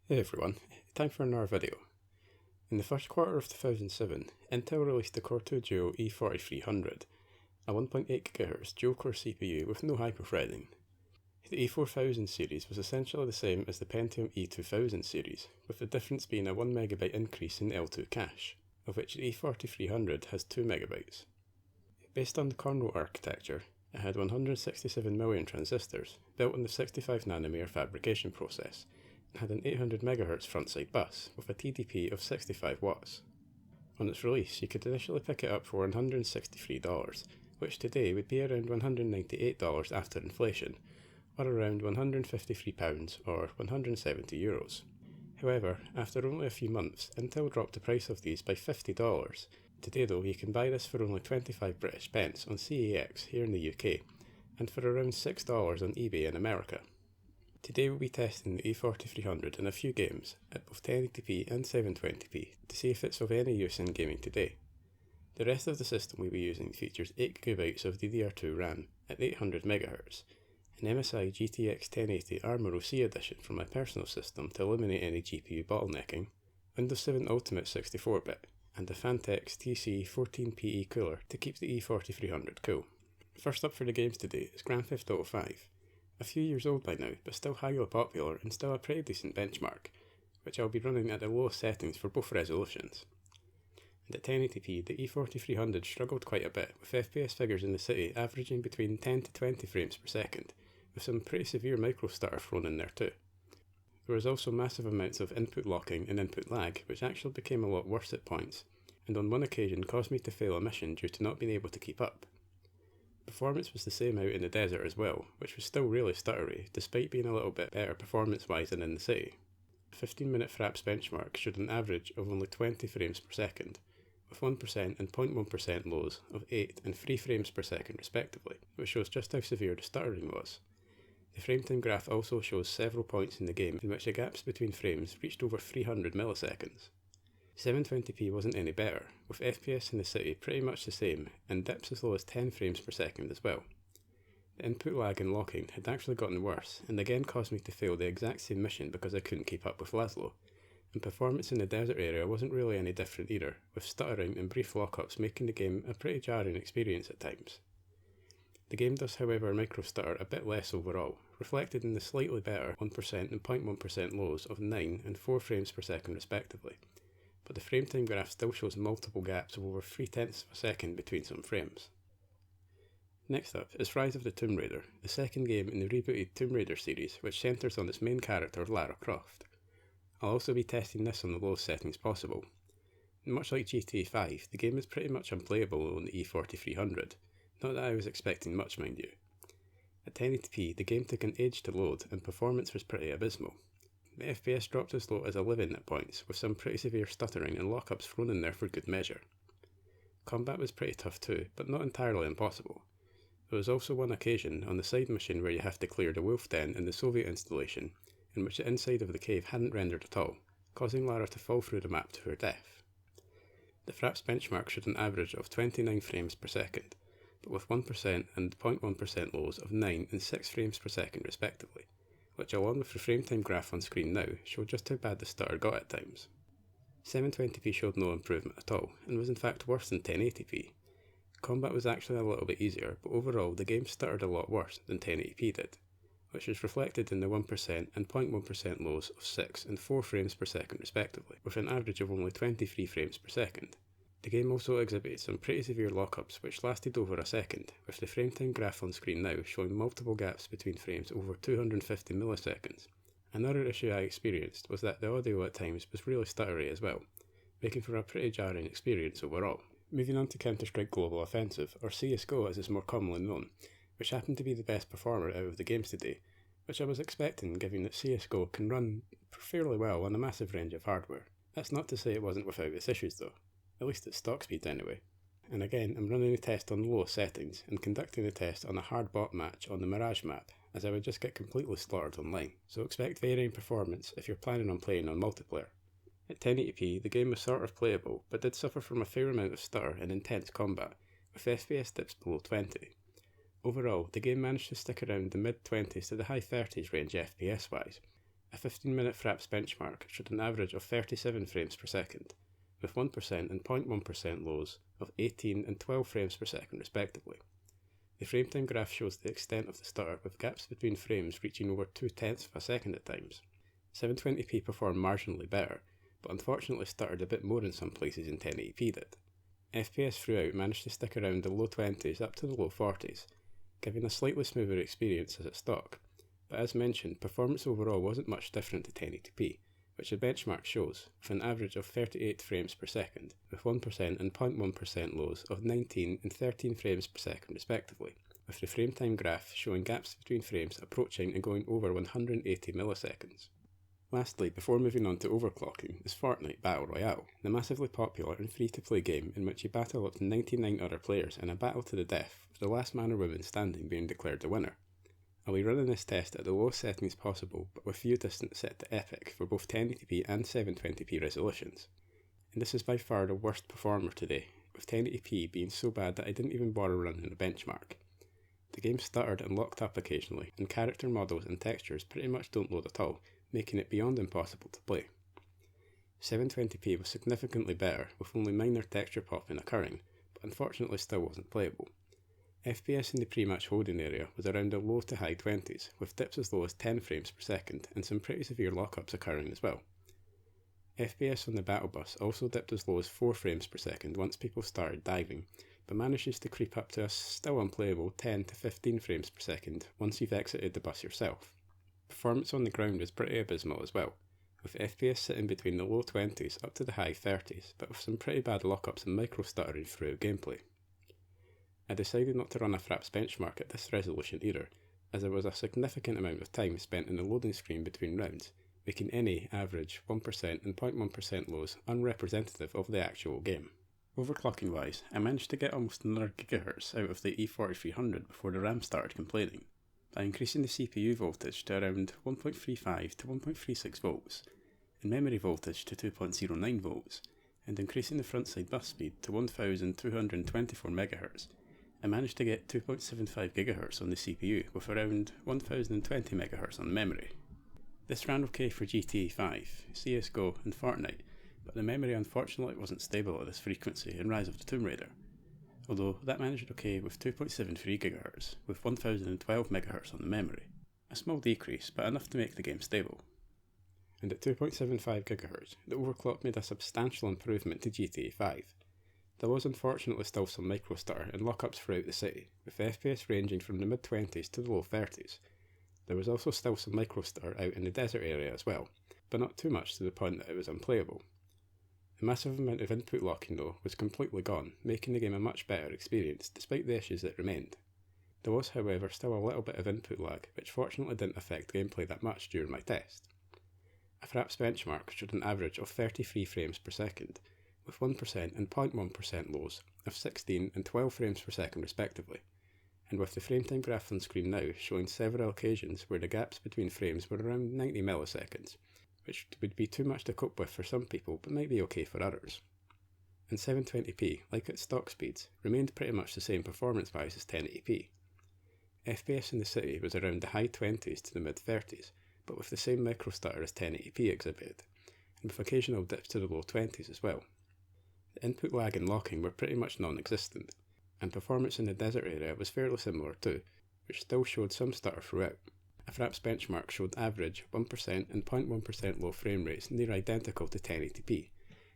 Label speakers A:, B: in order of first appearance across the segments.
A: Hey everyone, time for another video. In the first quarter of 2007, Intel released the Core 2 Duo E4300, a 1.8 GHz dual-core CPU with no hyperthreading. The E4000 series was essentially the same as the Pentium E2000 series, with the difference being a 1MB increase in L2 cache, of which the E4300 has 2MB. Based on the Cornrow architecture, it had 167 million transistors, built on the 65nm fabrication process, had an 800 MHz frontside bus with a TDP of 65 watts. On its release, you could initially pick it up for $163, which today would be around $198 after inflation, or around £153 or €170. However, after only a few months, Intel dropped the price of these by $50. Today though, you can buy this for only 25 British pence on CEX here in the UK, and for around $6 on eBay in America. Today we'll be testing the E4300 in a few games at both 1080p and 720p to see if it's of any use in gaming today. The rest of the system we'll be using features 8GB of DDR2 RAM at 800 MHz, an MSI GTX 1080 Armor OC edition from my personal system to eliminate any GPU bottlenecking, Windows 7 Ultimate 64-bit, and a Phanteks TC14PE cooler to keep the E4300 cool. First up for the games today is Grand Theft Auto 5. A few years old by now, but still highly popular and still a pretty decent benchmark, which I'll be running at the lowest settings for both resolutions. And at 1080p, the E4300 struggled quite a bit, with FPS figures in the city averaging between 10 to 20 frames per second, with some pretty severe micro stutter thrown in there too. There was also massive amounts of input locking and input lag, which actually became a lot worse at points, and on one occasion caused me to fail a mission due to not being able to keep up. Performance was the same out in the desert as well, which was still really stuttery, despite being a little bit better performance-wise than in the city. The 15-minute Fraps benchmark showed an average of only 20 frames per second, with 1% and 0.1% lows of 8 and 3 frames per second respectively, which shows just how severe the stuttering was. The frame time graph also shows several points in the game in which the gaps between frames reached over 300 milliseconds. 720p wasn't any better, with FPS in the city pretty much the same and dips as low as 10 frames per second as well. The input lag and locking had actually gotten worse and again caused me to fail the exact same mission because I couldn't keep up with Laszlo, and performance in the desert area wasn't really any different either, with stuttering and brief lockups making the game a pretty jarring experience at times. The game does however micro stutter a bit less overall, reflected in the slightly better 1% and 0.1% lows of 9 and 4 frames per second respectively, but the frame time graph still shows multiple gaps of over 0.3 of a second between some frames. Next up is Rise of the Tomb Raider, the second game in the rebooted Tomb Raider series which centres on its main character Lara Croft. I'll also be testing this on the lowest settings possible. And much like GTA 5, the game is pretty much unplayable on the E4300, not that I was expecting much mind you. At 1080p the game took an age to load and performance was pretty abysmal. The FPS dropped as low as 11 at points, with some pretty severe stuttering and lockups thrown in there for good measure. Combat was pretty tough too, but not entirely impossible. There was also one occasion on the side mission where you have to clear the wolf den in the Soviet installation, in which the inside of the cave hadn't rendered at all, causing Lara to fall through the map to her death. The Fraps benchmark showed an average of 29 frames per second, but with 1% and 0.1% lows of 9 and 6 frames per second respectively, which along with the frame time graph on screen now showed just how bad the stutter got at times. 720p showed no improvement at all, and was in fact worse than 1080p. Combat was actually a little bit easier, but overall the game stuttered a lot worse than 1080p did, which was reflected in the 1% and 0.1% lows of 6 and 4 frames per second respectively, with an average of only 23 frames per second. The game also exhibited some pretty severe lockups which lasted over a second, with the frame time graph on screen now showing multiple gaps between frames over 250 milliseconds. Another issue I experienced was that the audio at times was really stuttery as well, making for a pretty jarring experience overall. Moving on to Counter-Strike Global Offensive, or Csgo as it's more commonly known, which happened to be the best performer out of the games today, which I was expecting given that Csgo can run fairly well on a massive range of hardware. That's not to say it wasn't without its issues though. At least at stock speed anyway. And again, I'm running the test on low settings and conducting the test on a hard bot match on the Mirage map, as I would just get completely slaughtered online, so expect varying performance if you're planning on playing on multiplayer. At 1080p, the game was sort of playable, but did suffer from a fair amount of stutter and intense combat, with FPS dips below 20. Overall, the game managed to stick around the mid-20s to the high 30s range FPS-wise, A 15-minute Fraps benchmark showed an average of 37 frames per second, with 1% and 0.1% lows of 18 and 12 frames per second respectively. The frame time graph shows the extent of the stutter, with gaps between frames reaching over 0.2 of a second at times. 720p performed marginally better, but unfortunately stuttered a bit more in some places than 1080p did. FPS throughout managed to stick around the low 20s up to the low 40s, giving a slightly smoother experience as at stock, but as mentioned, performance overall wasn't much different to 1080p, which the benchmark shows, with an average of 38 frames per second, with 1% and 0.1% lows of 19 and 13 frames per second respectively, with the frame time graph showing gaps between frames approaching and going over 180 milliseconds. Lastly, before moving on to overclocking, is Fortnite Battle Royale, the massively popular and free-to-play game in which you battle up to 99 other players in a battle to the death, with the last man or woman standing being declared the winner. I'll be running this test at the lowest settings possible, but with view distance set to epic for both 1080p and 720p resolutions. And this is by far the worst performer today, with 1080p being so bad that I didn't even bother running a benchmark. The game stuttered and locked up occasionally, and character models and textures pretty much don't load at all, making it beyond impossible to play. 720p was significantly better, with only minor texture popping occurring, but unfortunately still wasn't playable. FPS in the pre-match holding area was around the low to high 20s, with dips as low as 10 frames per second and some pretty severe lockups occurring as well. FPS on the battle bus also dipped as low as 4 frames per second once people started diving, but manages to creep up to a still unplayable 10 to 15 frames per second once you've exited the bus yourself. Performance on the ground was pretty abysmal as well, with FPS sitting between the low 20s up to the high 30s, but with some pretty bad lockups and micro stuttering throughout gameplay. I decided not to run a Fraps benchmark at this resolution either, as there was a significant amount of time spent in the loading screen between rounds, making any average 1% and 0.1% lows unrepresentative of the actual game. Overclocking wise, I managed to get almost another GHz out of the E4300 before the RAM started complaining, by increasing the CPU voltage to around 1.35 to 1.36 volts, and memory voltage to 2.09 volts, and increasing the frontside bus speed to 1224 MHz. I managed to get 2.75 GHz on the CPU with around 1020 MHz on the memory. This ran okay for GTA 5, Csgo and Fortnite, but the memory unfortunately wasn't stable at this frequency in Rise of the Tomb Raider, although that managed okay with 2.73 GHz with 1012 MHz on the memory. A small decrease, but enough to make the game stable. And at 2.75 GHz, the overclock made a substantial improvement to GTA 5. There was unfortunately still some micro stutter and lockups throughout the city, with FPS ranging from the mid-20s to the low 30s. There was also still some micro stutter out in the desert area as well, but not too much to the point that it was unplayable. The massive amount of input locking though was completely gone, making the game a much better experience despite the issues that remained. There was however still a little bit of input lag, which fortunately didn't affect gameplay that much during my test. A Fraps benchmark showed an average of 33 frames per second, with 1% and 0.1% lows of 16 and 12 frames per second respectively, and with the frame time graph on screen now showing several occasions where the gaps between frames were around 90 milliseconds, which would be too much to cope with for some people but might be okay for others. And 720p, like its stock speeds, remained pretty much the same performance-wise as 1080p. FPS in the city was around the high 20s to the mid 30s, but with the same micro stutter as 1080p exhibited, and with occasional dips to the low 20s as well. The input lag and locking were pretty much non-existent, and performance in the desert area was fairly similar too, which still showed some stutter throughout. A Fraps benchmark showed average 1% and 0.1% low frame rates near identical to 1080p,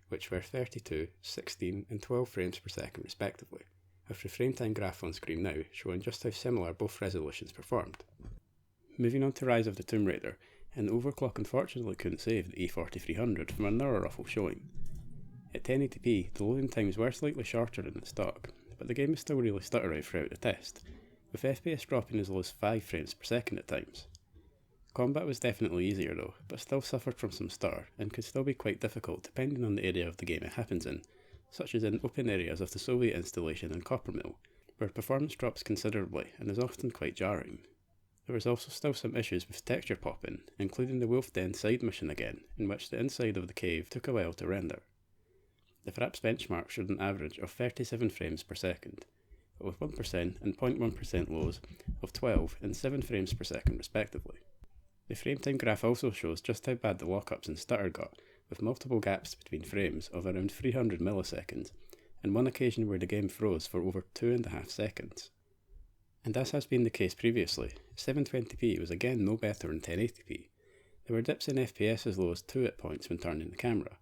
A: which were 32, 16 and 12 frames per second respectively, with the frame time graph on screen now showing just how similar both resolutions performed. Moving on to Rise of the Tomb Raider, and Overclock unfortunately couldn't save the E4300 from another ruffle showing. At 1080p, the loading times were slightly shorter than the stock, but the game is still really stuttery throughout the test, with FPS dropping as low as 5 frames per second at times. Combat was definitely easier though, but still suffered from some stutter and could still be quite difficult depending on the area of the game it happens in, such as in open areas of the Soviet installation and Copper Mill, where performance drops considerably and is often quite jarring. There was also still some issues with texture popping, including the Wolf Den side mission again, in which the inside of the cave took a while to render. The Fraps benchmark showed an average of 37 frames per second, but with 1% and 0.1% lows of 12 and 7 frames per second respectively. The frame time graph also shows just how bad the lockups and stutter got, with multiple gaps between frames of around 300 milliseconds, and one occasion where the game froze for over 2.5 seconds. And as has been the case previously, 720p was again no better than 1080p. There were dips in FPS as low as 2 at points when turning the camera.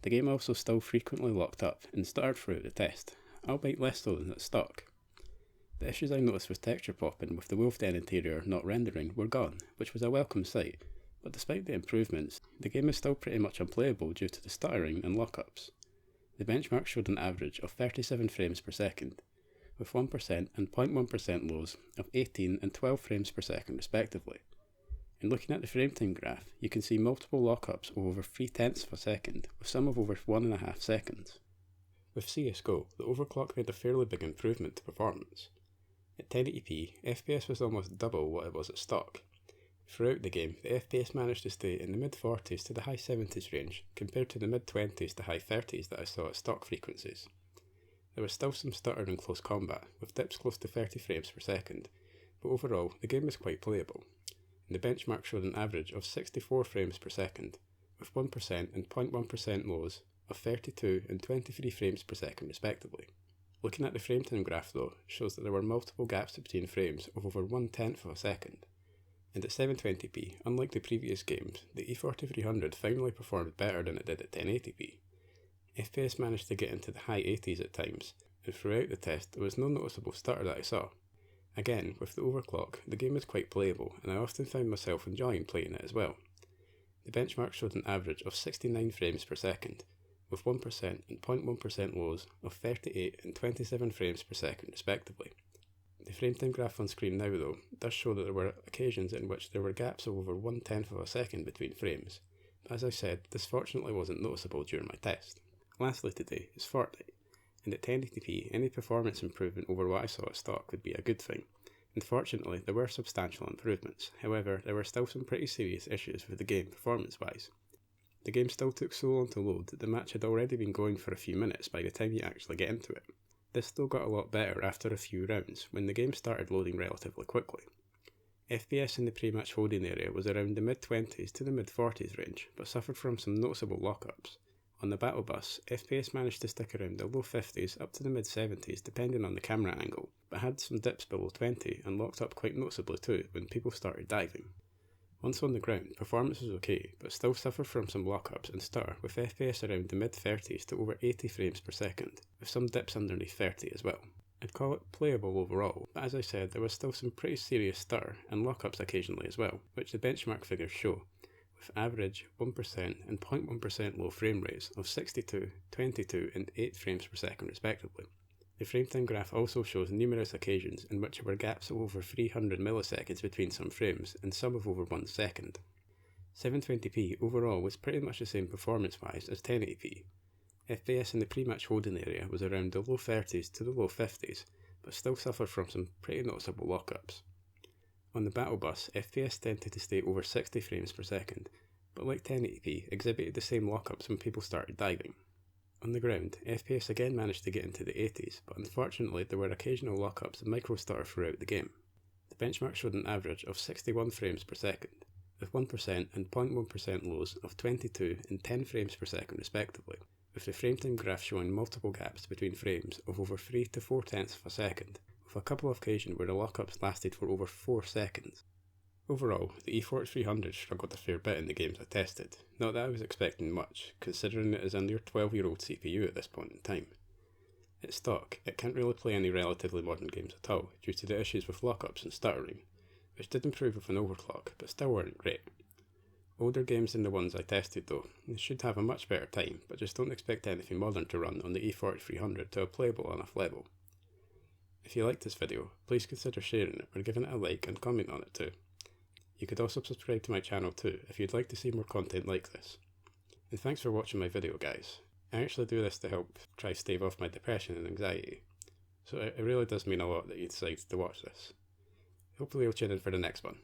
A: The game also still frequently locked up and stuttered throughout the test, albeit less so than at stock. The issues I noticed with texture popping with the wolf den interior not rendering were gone, which was a welcome sight, but despite the improvements, the game is still pretty much unplayable due to the stuttering and lockups. The benchmark showed an average of 37 frames per second, with 1% and 0.1% lows of 18 and 12 frames per second respectively. In looking at the frame time graph, you can see multiple lockups of over 0.3 of a second, with some of over 1.5 seconds. With Csgo, the overclock made a fairly big improvement to performance. At 1080p, FPS was almost double what it was at stock. Throughout the game, the FPS managed to stay in the mid-40s to the high 70s range, compared to the mid-20s to high 30s that I saw at stock frequencies. There was still some stutter in close combat, with dips close to 30 frames per second, but overall, the game was quite playable. And the benchmark showed an average of 64 frames per second, with 1% and 0.1% lows of 32 and 23 frames per second respectively. Looking at the frame time graph though, shows that there were multiple gaps between frames of over 1/10 of a second. And at 720p, unlike the previous games, the E4300 finally performed better than it did at 1080p. FPS managed to get into the high 80s at times, and throughout the test there was no noticeable stutter that I saw. Again, with the overclock, the game is quite playable, and I often found myself enjoying playing it as well. The benchmark showed an average of 69 frames per second, with 1% and 0.1% lows of 38 and 27 frames per second respectively. The frame time graph on screen now though does show that there were occasions in which there were gaps of over 1/10 of a second between frames, but as I said, this fortunately wasn't noticeable during my test. Lastly today is Fortnite, and at 1080p any performance improvement over what I saw at stock would be a good thing, and fortunately there were substantial improvements. However, there were still some pretty serious issues with the game performance wise. The game still took so long to load that the match had already been going for a few minutes by the time you actually get into it. This still got a lot better after a few rounds, when the game started loading relatively quickly. FPS in the pre-match holding area was around the mid-20s to the mid-40s range, but suffered from some noticeable lockups. On the battle bus, FPS managed to stick around the low 50s up to the mid-70s depending on the camera angle, but had some dips below 20 and locked up quite noticeably too when people started diving. Once on the ground, performance was okay, but still suffered from some lockups and stutter, with FPS around the mid-30s to over 80 frames per second, with some dips underneath 30 as well. I'd call it playable overall, but as I said, there was still some pretty serious stutter and lockups occasionally as well, which the benchmark figures show, with average 1% and 0.1% low frame rates of 62, 22 and 8 frames per second respectively. The frame time graph also shows numerous occasions in which there were gaps of over 300 milliseconds between some frames and some of over 1 second. 720p overall was pretty much the same performance wise as 1080p. FPS in the pre-match holding area was around the low 30s to the low 50s, but still suffered from some pretty noticeable lockups. On the battle bus, FPS tended to stay over 60 frames per second, but like 1080p exhibited the same lockups when people started diving. On the ground, FPS again managed to get into the 80s, but unfortunately there were occasional lockups and micro-stutter throughout the game. The benchmark showed an average of 61 frames per second, with 1% and 0.1% lows of 22 and 10 frames per second respectively, with the frame time graph showing multiple gaps between frames of over 3 to 4/10 of a second, with a couple of occasions where the lockups lasted for over 4 seconds. Overall, the E4300 struggled a fair bit in the games I tested, not that I was expecting much, considering it is a near 12-year-old CPU at this point in time. At stock, it can't really play any relatively modern games at all, due to the issues with lockups and stuttering, which did improve with an overclock, but still weren't great. Older games than the ones I tested though, should have a much better time, but just don't expect anything modern to run on the E4300 to a playable enough level. If you liked this video, please consider sharing it or giving it a like and comment on it too. You could also subscribe to my channel too if you'd like to see more content like this. And thanks for watching my video guys. I actually do this to help try stave off my depression and anxiety, so it really does mean a lot that you decided to watch this. Hopefully you'll tune in for the next one.